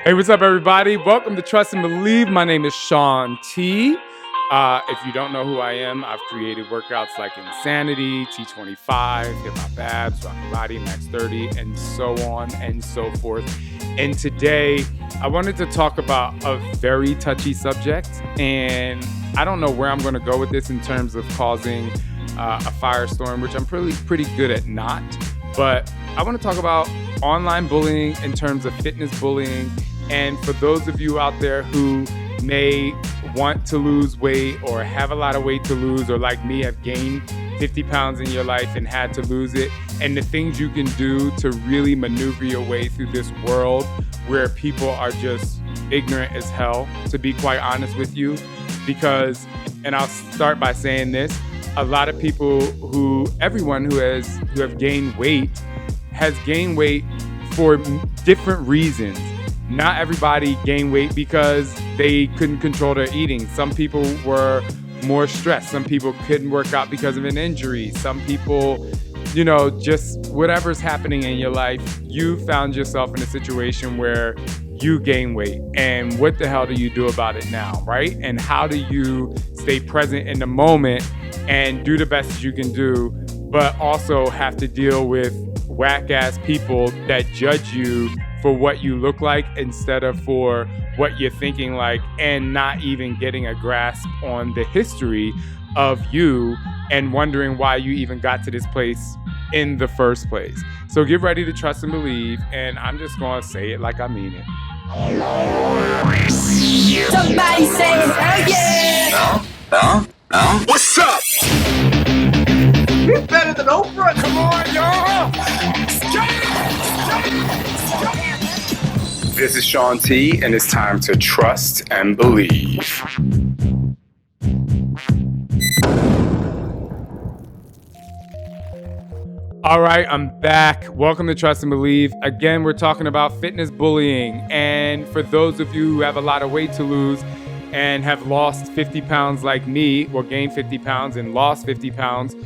Hey, what's up, everybody? Welcome to Trust and Believe. My name is Shaun T. If you don't know who I am, I've created workouts like Insanity, T25, Hip Hop Abs, Rock Body, Max 30, and so on and so forth. And today, I wanted to talk about a very touchy subject, and I don't know where I'm going to go with this in terms of causing a firestorm, which I'm pretty good at not. But I want to talk about online bullying in terms of fitness bullying. And for those of you out there who may want to lose weight or have a lot of weight to lose, or like me, have gained 50 pounds in your life and had to lose it, and the things you can do to really maneuver your way through this world where people are just ignorant as hell, to be quite honest with you. Because, and I'll start by saying this, a lot of people everyone who have gained weight has gained weight for different reasons. Not everybody gained weight because they couldn't control their eating. Some people were more stressed. Some people couldn't work out because of an injury. Some people, just whatever's happening in your life, you found yourself in a situation where you gain weight. And what the hell do you do about it now, right? And how do you stay present in the moment and do the best that you can do, but also have to deal with whack-ass people that judge you for what you look like instead of for what you're thinking like, and not even getting a grasp on the history of you and wondering why you even got to this place in the first place. So get ready to trust and believe, and I'm just going to say it like I mean it. Somebody say hell yeah! No. What's up? He's better than Oprah. Come on, y'all. This is Shaun T, and it's time to trust and believe. All right, I'm back. Welcome to Trust and Believe. Again, we're talking about fitness bullying. And for those of you who have a lot of weight to lose and have lost 50 pounds like me, or gained 50 pounds and lost 50 pounds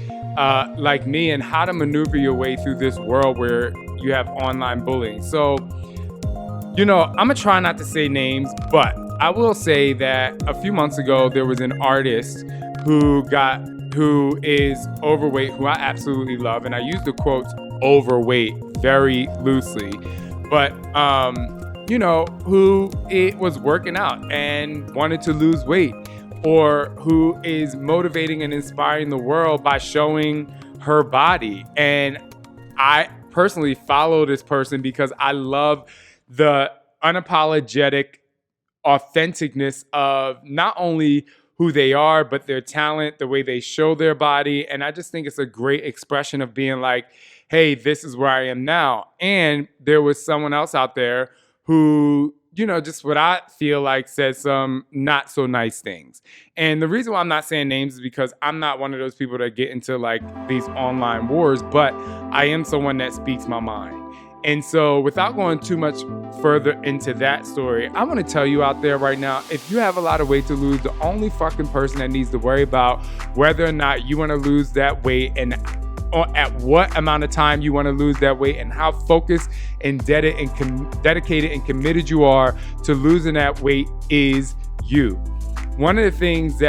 like me, and how to maneuver your way through this world where you have online bullying. So, I'm going to try not to say names, but I will say that a few months ago, there was an artist who is overweight, who I absolutely love. And I use the quote overweight very loosely, but, who it was working out and wanted to lose weight, or who is motivating and inspiring the world by showing her body. And I personally follow this person because I love the unapologetic authenticness of not only who they are, but their talent, the way they show their body. And I just think it's a great expression of being like, hey, this is where I am now. And there was someone else out there who, just what I feel like said some not so nice things. And the reason why I'm not saying names is because I'm not one of those people that get into like these online wars, but I am someone that speaks my mind. And so without going too much further into that story, I want to tell you out there right now, if you have a lot of weight to lose, the only fucking person that needs to worry about whether or not you want to lose that weight and at what amount of time you want to lose that weight and how focused and dedicated and committed you are to losing that weight is you. One of the things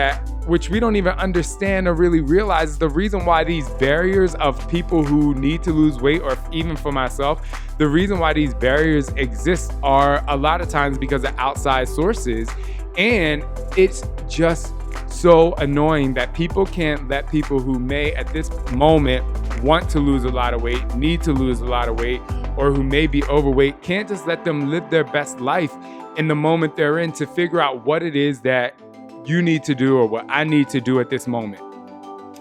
which we don't even understand or really realize is the reason why these barriers of people who need to lose weight, or even for myself, the reason why these barriers exist are a lot of times because of outside sources. And it's just so annoying that people can't let people who may at this moment want to lose a lot of weight, need to lose a lot of weight, or who may be overweight, can't just let them live their best life in the moment they're in to figure out what it is that you need to do or what I need to do at this moment.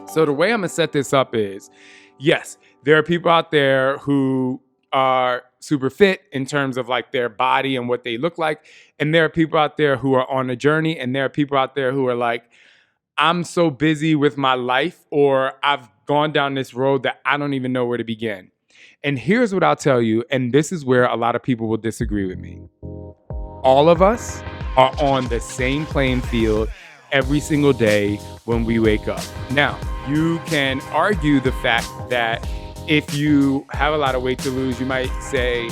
So the way I'm gonna set this up is, yes, there are people out there who are super fit in terms of like their body and what they look like. And there are people out there who are on a journey, and there are people out there who are like, I'm so busy with my life, or I've gone down this road that I don't even know where to begin. And here's what I'll tell you, and this is where a lot of people will disagree with me. All of us are on the same playing field every single day when we wake up. Now, you can argue the fact that If you have a lot of weight to lose, you might say,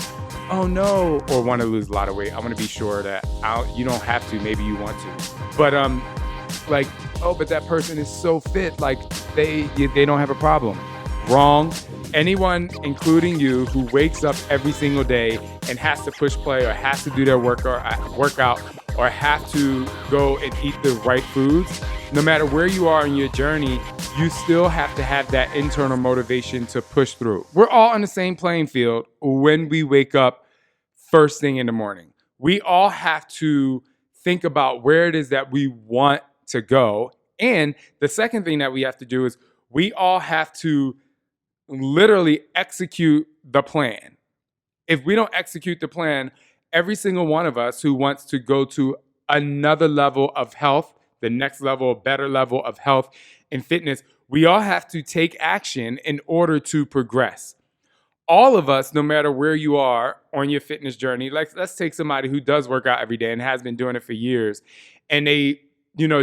oh no, or want to lose a lot of weight. I want to be sure that you don't have to, maybe you want to. But like, oh, but that person is so fit, like they don't have a problem. Wrong. Anyone, including you, who wakes up every single day and has to push play or has to do their workout or have to go and eat the right foods, no matter where you are in your journey, you still have to have that internal motivation to push through. We're all on the same playing field when we wake up first thing in the morning. We all have to think about where it is that we want to go. And the second thing that we have to do is we all have to literally execute the plan. If we don't execute the plan, every single one of us who wants to go to another level of health, the next level, better level of health and fitness, we all have to take action in order to progress. All of us, no matter where you are on your fitness journey, like let's take somebody who does work out every day and has been doing it for years, and they,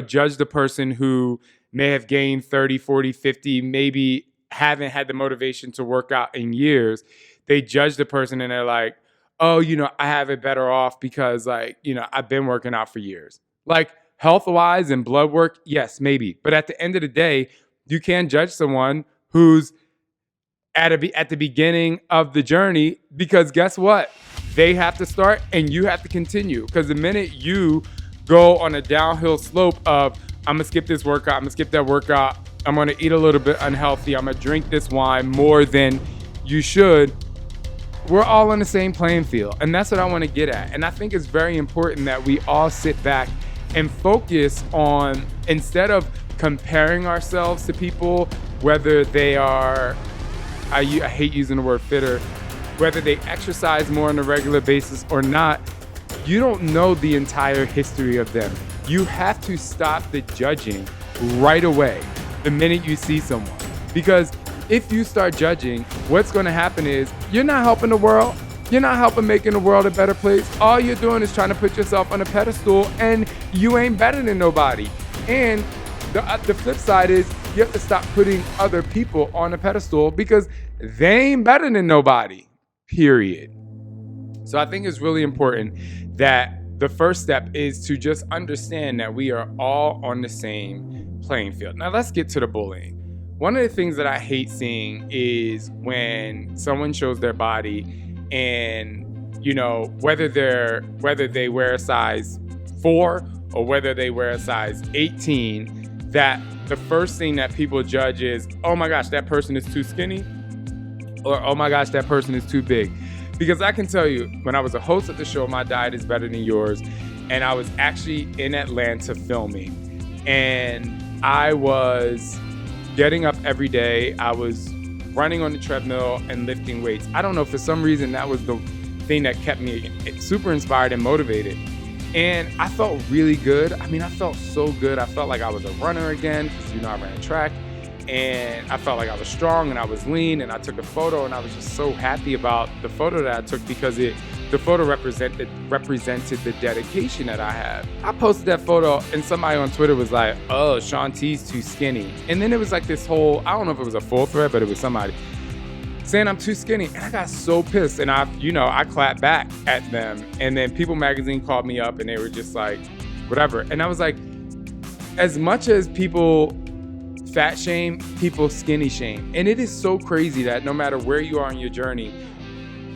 judge the person who may have gained 30, 40, 50, maybe haven't had the motivation to work out in years. They judge the person and they're like, oh, I have it better off because I've been working out for years. Like health-wise and blood work, yes, maybe. But at the end of the day, you can't judge someone who's at the beginning of the journey, because guess what? They have to start and you have to continue. Because the minute you go on a downhill slope of, I'm going to skip this workout, I'm going to skip that workout, I'm going to eat a little bit unhealthy, I'm going to drink this wine more than you should, we're all on the same playing field. And that's what I want to get at. And I think it's very important that we all sit back and focus on, instead of comparing ourselves to people, whether they are, I hate using the word fitter, whether they exercise more on a regular basis or not, you don't know the entire history of them. You have to stop the judging right away the minute you see someone. Because if you start judging, what's going to happen is you're not helping the world. You're not helping making the world a better place. All you're doing is trying to put yourself on a pedestal, and you ain't better than nobody. And the flip side is you have to stop putting other people on a pedestal because they ain't better than nobody, period. So I think it's really important that the first step is to just understand that we are all on the same playing field. Now let's get to the bullying. One of the things that I hate seeing is when someone shows their body and, whether they wear a size 4 or whether they wear a size 18, that the first thing that people judge is, oh my gosh, that person is too skinny, or oh my gosh, that person is too big. Because I can tell you, when I was a host at the show, My Diet is Better Than Yours, and I was actually in Atlanta filming, and I was getting up every day. I was running on the treadmill and lifting weights. I don't know, for some reason, that was the thing that kept me super inspired and motivated. And I felt really good. I mean, I felt so good. I felt like I was a runner again because, I ran track. And I felt like I was strong and I was lean, and I took a photo, and I was just so happy about the photo that I took because the photo represented the dedication that I have. I posted that photo and somebody on Twitter was like, oh, Shaun T's too skinny. And then it was like this whole, I don't know if it was a full thread, but it was somebody saying I'm too skinny. And I got so pissed, and I clapped back at them. And then People Magazine called me up and they were just like, whatever. And I was like, as much as people fat shame, people skinny shame. And it is so crazy that no matter where you are in your journey,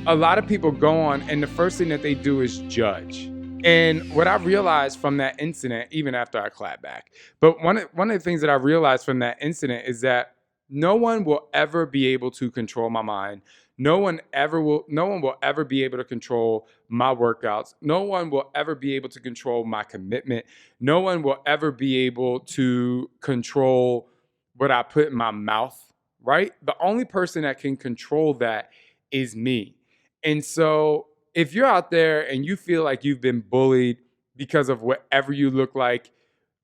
a lot of people go on and the first thing that they do is judge. And what I realized from that incident, even after I clapped back, but one of the things that I realized from that incident is that no one will ever be able to control my mind. No one will ever be able to control my workouts. No one will ever be able to control my commitment. No one will ever be able to control what I put in my mouth, right? The only person that can control that is me. And so if you're out there and you feel like you've been bullied because of whatever you look like,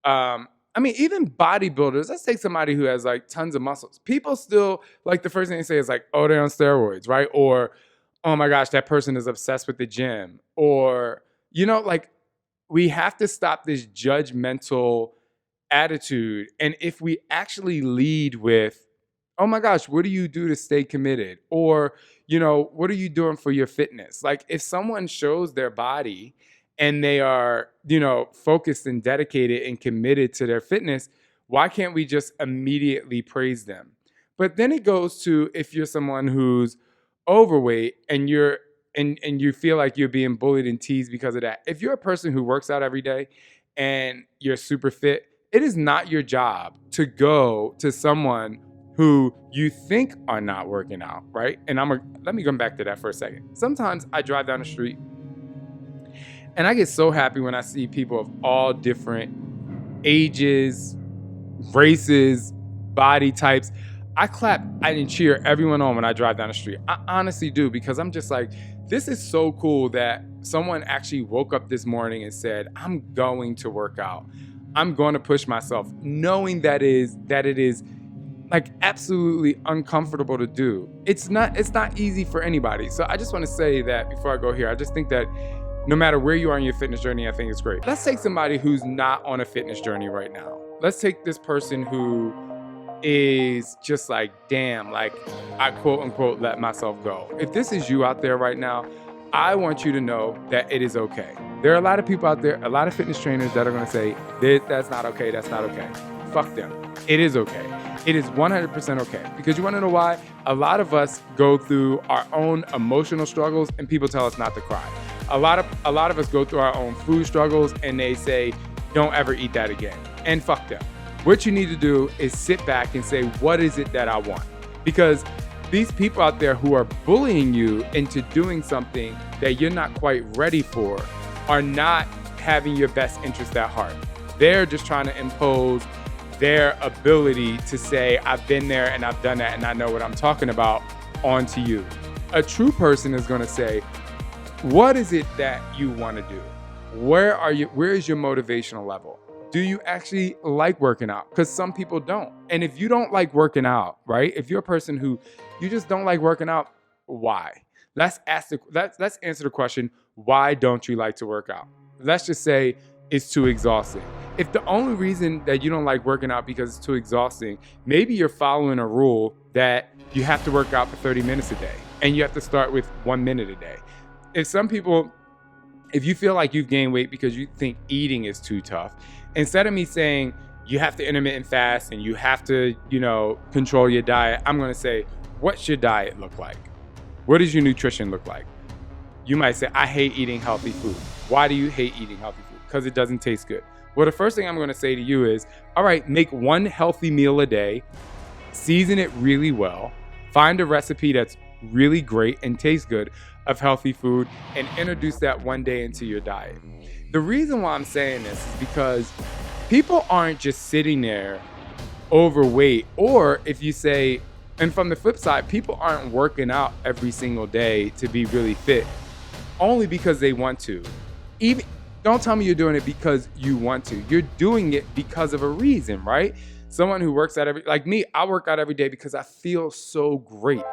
even bodybuilders, let's take somebody who has like tons of muscles. People still, like, the first thing they say is like, oh, they're on steroids, right? Or, oh my gosh, that person is obsessed with the gym. Or, we have to stop this judgmental attitude. And if we actually lead with, oh my gosh, what do you do to stay committed? Or, what are you doing for your fitness? Like if someone shows their body and they are, focused and dedicated and committed to their fitness, why can't we just immediately praise them? But then it goes to if you're someone who's overweight and you feel like you're being bullied and teased because of that. If you're a person who works out every day and you're super fit, it is not your job to go to someone who you think are not working out, right? And let me come back to that for a second. Sometimes I drive down the street and I get so happy when I see people of all different ages, races, body types. I clap and cheer everyone on when I drive down the street. I honestly do, because I'm just like, this is so cool that someone actually woke up this morning and said, I'm going to work out. I'm going to push myself, knowing that it is like absolutely uncomfortable to do. It's not easy for anybody. So I just want to say that before I go here, I just think that no matter where you are in your fitness journey, I think it's great. Let's take somebody who's not on a fitness journey right now. Let's take this person who is just like, damn, like I quote unquote let myself go. If this is you out there right now, I want you to know that it is okay. There are a lot of people out there, a lot of fitness trainers that are going to say, that's not okay, that's not okay. Fuck them. It is okay. It is 100% okay. Because you want to know why? A lot of us go through our own emotional struggles and people tell us not to cry. A lot of us go through our own food struggles and they say, don't ever eat that again. And fuck them. What you need to do is sit back and say, what is it that I want? Because these people out there who are bullying you into doing something that you're not quite ready for are not having your best interest at heart. They're just trying to impose their ability to say, I've been there and I've done that and I know what I'm talking about onto you. A true person is going to say, what is it that you want to do? Where is your motivational level? Do you actually like working out? Because some people don't. And if you don't like working out, right? If you're a person who you just don't like working out, why? Let's answer the question, why don't you like to work out? Let's just say it's too exhausting. If the only reason that you don't like working out because it's too exhausting, maybe you're following a rule that you have to work out for 30 minutes a day and you have to start with 1 minute a day. If you feel like you've gained weight because you think eating is too tough, instead of me saying you have to intermittent fast and you have to, control your diet, I'm going to say, what's your diet look like? What does your nutrition look like? You might say, I hate eating healthy food. Why do you hate eating healthy food? Because it doesn't taste good. Well, the first thing I'm going to say to you is, all right, make one healthy meal a day, season it really well, find a recipe that's really great and tastes good of healthy food, and introduce that one day into your diet. The reason why I'm saying this is because people aren't just sitting there overweight, or if you say, and from the flip side, people aren't working out every single day to be really fit only because they want to. Even don't tell me you're doing it because you want to. You're doing it because of a reason, right? Someone who works out like me, I work out every day because I feel so great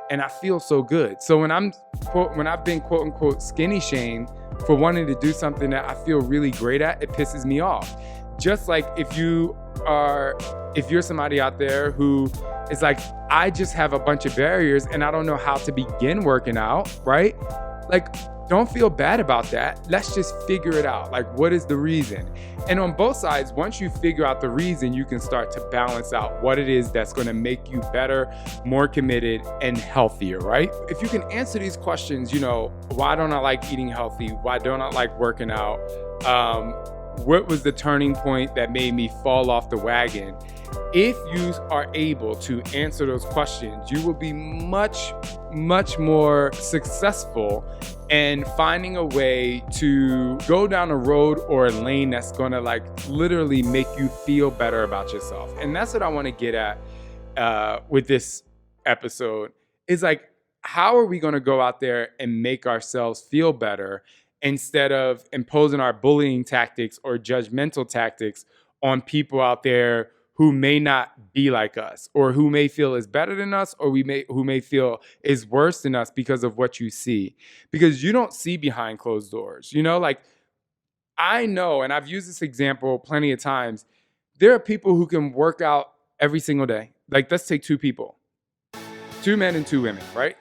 and I feel so good. So when I've been quote unquote skinny shamed for wanting to do something that I feel really great at, it pisses me off. Just like if you're somebody out there who is like, I just have a bunch of barriers and I don't know how to begin working out, right? Like, don't feel bad about that. Let's just figure it out. Like, what is the reason? And on both sides, once you figure out the reason, you can start to balance out what it is that's going to make you better, more committed, and healthier, right? If you can answer these questions, why don't I like eating healthy? Why don't I like working out? What was the turning point that made me fall off the wagon? If you are able to answer those questions, you will be much, much more successful in finding a way to go down a road or a lane that's going to literally make you feel better about yourself. And that's what I want to get at with this episode is how are we going to go out there and make ourselves feel better instead of imposing our bullying tactics or judgmental tactics on people out there who may not be like us, or who may feel is better than us, or who may feel is worse than us because of what you see. Because you don't see behind closed doors. I know, and I've used this example plenty of times, there are people who can work out every single day. Let's take two people. 2 men and 2 women, right?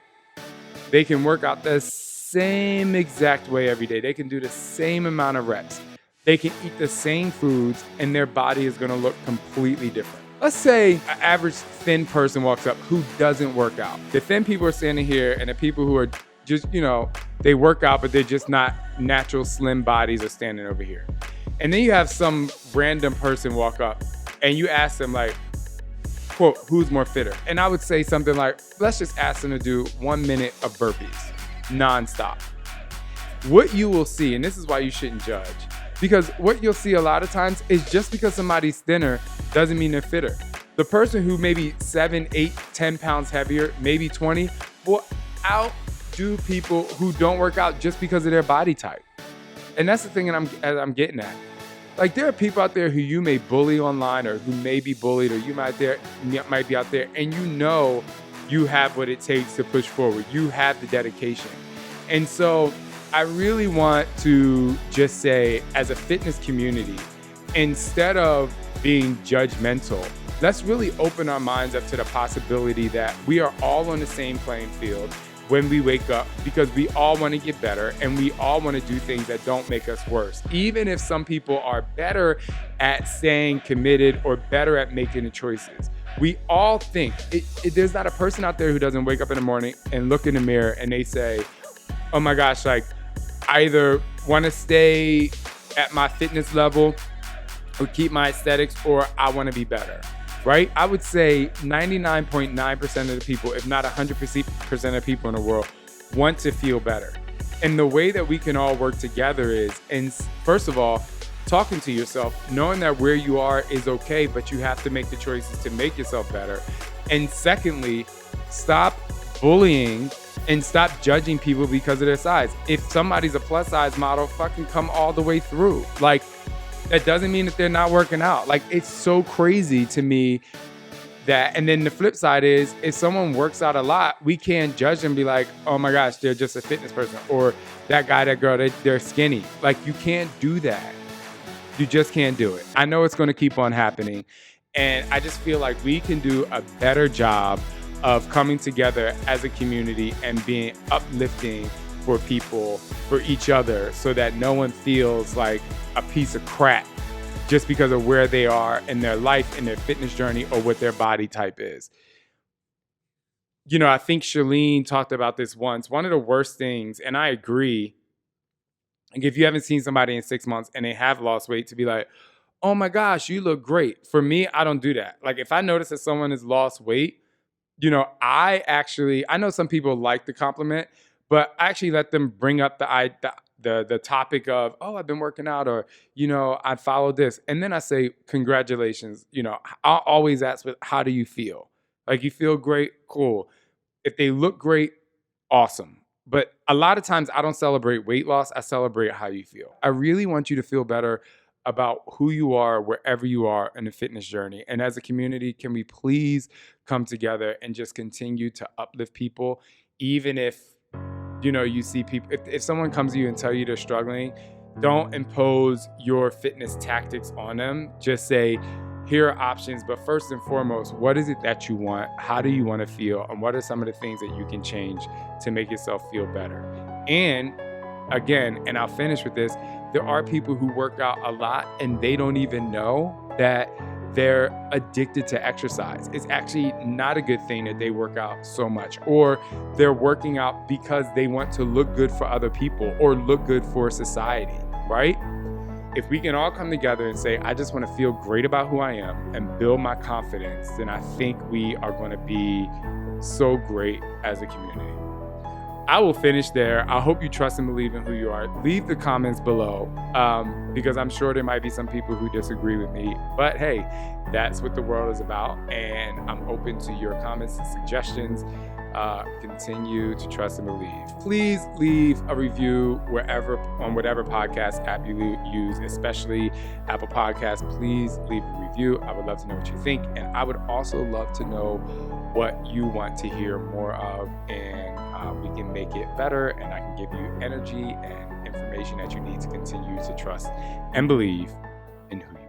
They can work out the same exact way every day. They can do the same amount of reps. They can eat the same foods, and their body is going to look completely different. Let's say an average thin person walks up who doesn't work out. The thin people are standing here, and the people who are just, they work out, but they're just not natural slim bodies are standing over here. And then you have some random person walk up, and you ask them, like, quote, who's more fitter? And I would say something like, let's just ask them to do 1 minute of burpees, nonstop. What you will see, and this is why you shouldn't judge, because what you'll see a lot of times is just because somebody's thinner doesn't mean they're fitter. The person who may be 7, 8, 10 pounds heavier, maybe 20, will outdo people who don't work out just because of their body type. And that's the thing that I'm getting at. Like, there are people out there who you may bully online, or who may be bullied, or you might be out there, and you have what it takes to push forward. You have the dedication. And so I really want to just say, as a fitness community, instead of being judgmental, let's really open our minds up to the possibility that we are all on the same playing field when we wake up, because we all want to get better, and we all want to do things that don't make us worse. Even if some people are better at staying committed or better at making the choices, we all think, there's not a person out there who doesn't wake up in the morning and look in the mirror and they say, oh my gosh, like, I either want to stay at my fitness level or keep my aesthetics, or I want to be better. Right? I would say 99.9% of the people, if not 100% of people in the world, want to feel better. And the way that we can all work together is, and first of all, talking to yourself, knowing that where you are is okay, but you have to make the choices to make yourself better. And secondly, stop bullying and stop judging people because of their size. If somebody's a plus size model, fucking come all the way through. Like, that doesn't mean that they're not working out. Like, it's so crazy to me that, and then the flip side is, if someone works out a lot, we can't judge them and be like, oh my gosh, they're just a fitness person, or that guy, that girl, they're skinny. Like, you can't do that. You just can't do it. I know it's going to keep on happening. And I just feel like we can do a better job of coming together as a community and being uplifting for people, for each other, so that no one feels like a piece of crap just because of where they are in their life, in their fitness journey, or what their body type is. I think Shaun talked about this once. One of the worst things, and I agree, like, if you haven't seen somebody in 6 months and they have lost weight, to be like, oh my gosh, you look great. For me, I don't do that. Like, if I notice that someone has lost weight, I know some people like the compliment, but I actually let them bring up the topic of, oh, I've been working out, or, I followed this. And then I say, congratulations. I'll always ask, how do you feel? Like, you feel great? Cool. If they look great, awesome. But a lot of times I don't celebrate weight loss. I celebrate how you feel. I really want you to feel better about who you are wherever you are in the fitness journey. And as a community, can we please come together and just continue to uplift people, even if you see people, if someone comes to you and tell you they're struggling, don't impose your fitness tactics on them. Just say, here are options, but first and foremost, what is it that you want? How do you want to feel? And what are some of the things that you can change to make yourself feel better? And again, and I'll finish with this, there are people who work out a lot and they don't even know that they're addicted to exercise. It's actually not a good thing that they work out so much, or they're working out because they want to look good for other people or look good for society, right? If we can all come together and say, I just want to feel great about who I am and build my confidence, then I think we are going to be so great as a community. I will finish there. I hope you trust and believe in who you are. Leave the comments below, because I'm sure there might be some people who disagree with me. But hey, that's what the world is about. And I'm open to your comments and suggestions. Continue to trust and believe. Please leave a review on whatever podcast app you use, especially Apple Podcasts. Please leave a review. I would love to know what you think. And I would also love to know what you want to hear more of, and we can make it better, and I can give you energy and information that you need to continue to trust and believe in who you are.